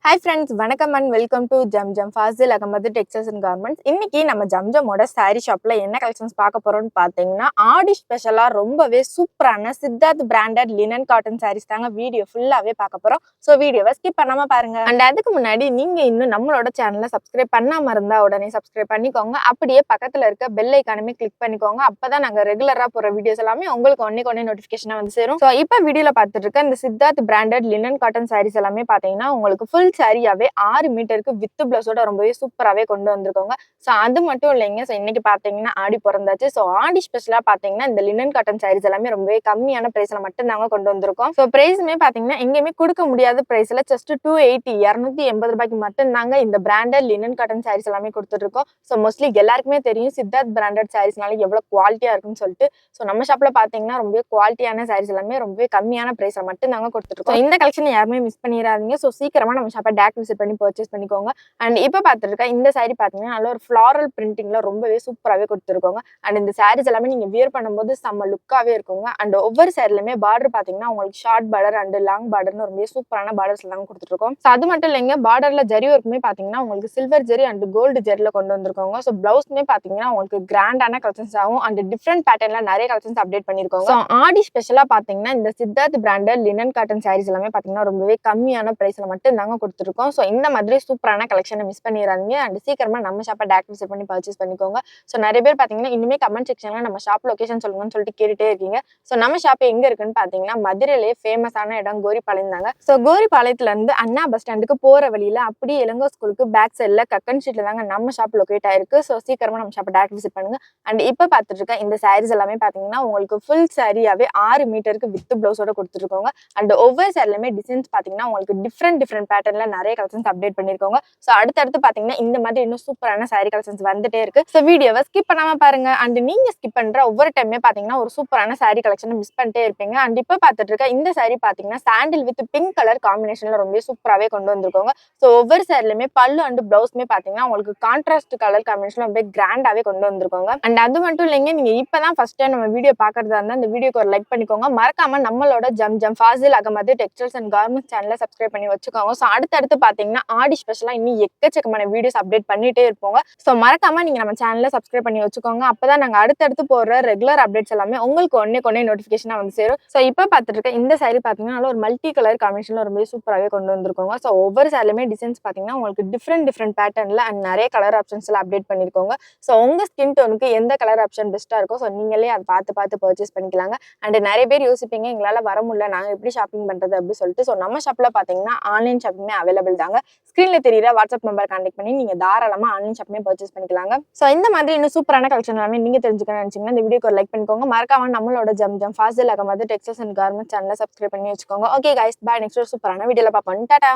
Hi friends, வணக்கம் and welcome to Zamzam Fazil Ahamed textiles and garments. இன்னைக்கு நம்ம ஜம்ஜமோட சாரி ஷாப்ல என்ன கலெக்ஷன்ஸ் பார்க்க போறோம்னு பார்த்தீங்கன்னா, ஆடி ஸ்பெஷலா ரொம்பவே சூப்பரான Siddharth branded linen cotton sarees தாங்க வீடியோ ஃபுல்லாவே பார்க்க போறோம். ஸோ வீடியோவை ஸ்கிப் பண்ணாம பாருங்க. அண்ட் அதுக்கு முன்னாடி நீங்க இன்னும் நம்மளோட சேனலை சப்ஸ்கிரைப் பண்ணாம இருந்தா உடனே சப்ஸ்கிரைப் பண்ணிக்கோங்க. அப்படியே பக்கத்துல இருக்க பெல் ஐக்கானுமே கிளிக் பண்ணிக்கோங்க. அப்பதான் நாங்க ரெகுலரா போற வீடியோஸ் எல்லாமே உங்களுக்கு ஒன்னே நோட்டிபிகேஷனா வந்து சேரும். ஸோ இப்போ வீடியோல பார்த்துட்டு இருக்க இந்த Siddharth branded linen cotton sarees எல்லாமே பார்த்தீங்கன்னா உங்களுக்கு ஃபுல் சாரியாவே 6 மீட்டருக்கு வித் பிளஸோட ரொம்பவே சூப்பராகவே கொண்டு வந்திருக்கோங்க. ஸோ அது மட்டும் இல்லைங்க. ஸோ இன்னைக்கு பார்த்தீங்கன்னா ஆடி பிறந்தாச்சு. ஸோ ஆடி ஸ்பெஷலாக பார்த்தீங்கன்னா இந்த லினன் காட்டன் சாரீஸ் எல்லாமே ரொம்பவே கம்மியான பிரைஸ்ல மட்டும் தாங்க கொண்டு வந்திருக்கோம். ஸோ பிரைஸுமே பார்த்தீங்கன்னா எங்கேயுமே கொடுக்க முடியாத பிரைஸ்ல ஜஸ்ட் 280 280 ரூபாய்க்கு மட்டும் தாங்க இந்த பிராண்டட் லினன் காட்டன் சாரீஸ் எல்லாமே கொடுத்துட்டு இருக்கோம். ஸோ மோஸ்ட்லி எல்லாருக்குமே தெரியும் சித்தார்த் பிராண்டட் சாரீஸ்னால எவ்வளோ குவாலிட்டியா இருக்குன்னு சொல்லிட்டு. ஸோ நம்ம ஷாப்ல பார்த்தீங்கன்னா ரொம்பவே குவாலிட்டியான சாரீஸ் எல்லாமே ரொம்பவே கம்மியான பிரைஸ்ல மட்டும் தாங்க கொடுத்துட்டு இருக்கோம். இந்த கலெக்ஷன் யாருமே மிஸ் பண்ணிடாதீங்க. ஸோ சீக்கிரமா நம்ம ஷாப்பை டேரக்ட் விசிட் பண்ணி பர்ச்சேஸ் பண்ணிக்கோங்க. அண்ட் இப்போ பார்த்துட்டு இருக்க இந்த சாரி பார்த்தீங்கன்னா நல்ல ஒரு ஃப்ளாரல் பிரிண்டிங்ல ரொம்பவே சூப்பராகவே கொடுத்துருக்கோங்க. அண்ட் இந்த சாரீஸ் எல்லாமே நீங்க வியர் பண்ணும்போது செம்ம லுக்காவே இருக்குங்க. அண்ட் ஒவ்வொரு சாரிலுமே பார்டர் பார்த்தீங்கன்னா உங்களுக்கு ஷார்ட் பார்டர் அண்ட் லாங் பார்டர்னு ரொம்பவே சூப்பரான பார்டர்ஸ் எல்லாம் கொடுத்துருக்கோம். ஸோ அது மட்டும் இல்லைங்க, பார்டர்ல ஜரி ஒர்க்குமே பார்த்தீங்கன்னா உங்களுக்கு சில்வர் ஜெரி அண்ட் கோல்டு ஜெரில கொண்டு வந்திருக்கோங்க. ஸோ பிளவுஸ்மே பார்த்தீங்கன்னா உங்களுக்கு கிராண்டான கலெக்ஷன்ஸ் ஆகும் அண்ட் டிஃப்ரெண்ட் பேட்டர்ன்ல நிறைய கலெக்ஷன்ஸ் அப்டேட் பண்ணிருக்கோங்க. ஸோ ஆடி ஸ்பெஷலா பார்த்தீங்கன்னா இந்த Siddharth branded linen cotton sarees எல்லாமே பார்த்தீங்கன்னா ரொம்பவே கம்மியான பிரைஸ்ல மட்டும் தாங்க கொடுத்துருக்கோம். ஸோ இந்த மாதிரி சூப்பரான கலெக்ஷனை மிஸ் பண்ணிடாதீங்க. அண்ட் சீக்கிரமா நம்ம ஷாப்பை டேரக்ட் விசிட் பண்ணி பர்ச்சேஸ் பண்ணிக்கோங்க. ஸோ நிறைய பேர் பார்த்தீங்கன்னா இன்னுமே கமெண்ட் செக்ஷன்ல நம்ம ஷாப் லொகேஷன் சொல்லுங்கன்னு சொல்லிட்டு கேட்டுட்டே இருக்கீங்க. ஸோ நம்ம ஷாப் எங்க இருக்குன்னு பார்த்தீங்கன்னா மதுரையிலே ஃபேமஸான இடம் கோரிப்பாளையம் தாங்க. ஸோ கோரிப்பாளையத்துல இருந்து அண்ணா பஸ் ஸ்டாண்டுக்கு போற வழியில அப்படியே இளங்கோ ஸ்கூலுக்கு பேக் சைட்ல கக்கன் ஸ்ட்ரீட்ல தாங்க நம்ம ஷாப் லொகேட் ஆயிருக்கு. ஸோ சீக்கிரமா நம்ம ஷாப்பை டேரக்ட் விசிட் பண்ணுங்க. அண்ட் இப்போ பார்த்துட்டு இருக்க இந்த சாரீஸ் எல்லாமே பார்த்தீங்கன்னா உங்களுக்கு ஃபுல் சாரியாவே 6 மீட்டருக்கு வித் பிளவுஸோட கொடுத்துருக்கோங்க. அண்ட் ஒவ்வொரு சாரிலுமே டிசைன்ஸ் பார்த்தீங்கன்னா உங்களுக்கு டிஃப்ரெண்ட் பேட்டர்ன்ல நிறைய கலெக்ஷன்ஸ் அப்டேட் பண்ணிருக்கோங்க. ஸோ அடுத்தடுத்து பார்த்தீங்கன்னா இந்த மாதிரி இன்னும் சூப்பரான சாரி கலெக்ஷன்ஸ் வந்துட்டே இருக்கு. ஸோ வீடியோவை ஸ்கிப் பண்ணாம பாருங்க. அண்ட் நீங்க ஸ்கிப் பண்ற ஒவ்வொரு டைமே பார்த்தீங்கன்னா ஒரு சூப்பரான சாரி கலெக்ஷனை மிஸ் பண்ணிட்டே இருப்பீங்க. அண்ட் இப்போ பார்த்துட்டு இருக்க இந்த சாரி பார்த்தீங்கன்னா சாண்டில் வித் பிங்க் கலர் காம்பினேஷன்ல ரொம்ப சூப்பராகவே கொண்டு வந்திருக்கோங்க. ஸோ ஒவ்வொரு சாரிலுமே பல்லு அண்ட் பிளவுஸ்மே பார்த்தீங்கன்னா உங்களுக்கு கான்ட்ராஸ்ட் கலர் காம்பினேஷன் ரொம்ப கிராண்டாவே கொண்டு வந்திருக்கோங்க. அண்ட் அது மட்டும் இல்லைங்க, நீங்க இப்பதான் ஃபர்ஸ்ட் டைம் நம்ம வீடியோ பாக்குறதா இருந்தா இந்த வீடியோக்கு ஒரு லைக் பண்ணிக்கோங்க. மறக்காம நம்மளோட Zamzam Fazil Ahamed textiles and garments சேனலை சப்ஸ்கிரைப் பண்ணி வச்சுக்கோங்க. ஸோ அடுத்தடுத்து பார்த்தீங்கன்னா ஆடி ஸ்பெஷலா இன்னும் எக்கச்சக்கமான வீடியோஸ் அப்டேட் பண்ணிட்டே இருப்போங்க. ஸோ மறக்காம நீங்க நம்ம சேனலை சப்ஸ்கிரைப் பண்ணி வச்சுக்கோங்க. அப்பதான் நாங்க அடுத்தடுத்து போடுற ரெகுலர் அப்டேட்ஸ் எல்லாமே உங்களுக்கு ஒன்னே நோட்டிபிகேஷனா வந்து சேரும். ஸோ இப்போ பார்த்துட்டு இருக்க இந்த சாரி பார்த்தீங்கன்னா ஒரு மல்டி கலர் காம்பினேஷன்ல ரொம்ப சூப்பராகவே கொண்டு வந்திருக்கோங்க. ஸோ ஒவ்வொரு சாரிலுமே டிசைன்ஸ் பார்த்தீங்கன்னா உங்களுக்கு டிஃப்ரெண்ட் பேட்டர்ன்ல அண்ட் நிறைய கலர் ஆப்ஷன்ஸ்ல அப்டேட் பண்ணிருக்கோங்க. ஸோ உங்க ஸ்கின் டோனுக்கு எந்த கலர் ஆப்ஷன் பெஸ்ட்டா இருக்கோ ஸோ நீங்களே அதை பார்த்து பர்ச்சேஸ் பண்ணிக்கலாங்க. அண்ட் நிறைய பேர் யோசிப்பீங்க எங்களால வர முடியல, நாங்க எப்படி ஷாப்பிங் பண்றது அப்படின்னு சொல்லிட்டு. ஸோ நம்ம ஷாப்ல பார்த்தீங்கன்னா ஆன்லைன் ஷாப்பிங் அவைலபிள் தாங்க. ஸ்கிரீன்ல தெரியுற வாட்ஸ்அப் நம்பர் கான்டெக்ட் பண்ணி நீங்க தாராளமா ஆன்லைன் ஷாப்பிங் பர்ச்சேஸ் பண்ணிக்கலாங்க. ஸோ இந்த மாதிரி இன்னும் சூப்பரான கலெக்ஷன் எல்லாமே நீங்க தெரிஞ்சுக்கணும்னு நினைச்சீங்கன்னா இந்த வீடியோக்கு ஒரு லைக் பண்ணிக்கோங்க. மறக்காம நம்மளோட Zamzam Fazil Ahamed textiles and garments சேனலை சப்ஸ்கிரைப் பண்ணி வச்சுக்கோங்க. Okay guys, by. நெக்ஸ்ட் ஒரு சூப்பரான வீடியோல பார்ப்போம். டாடா.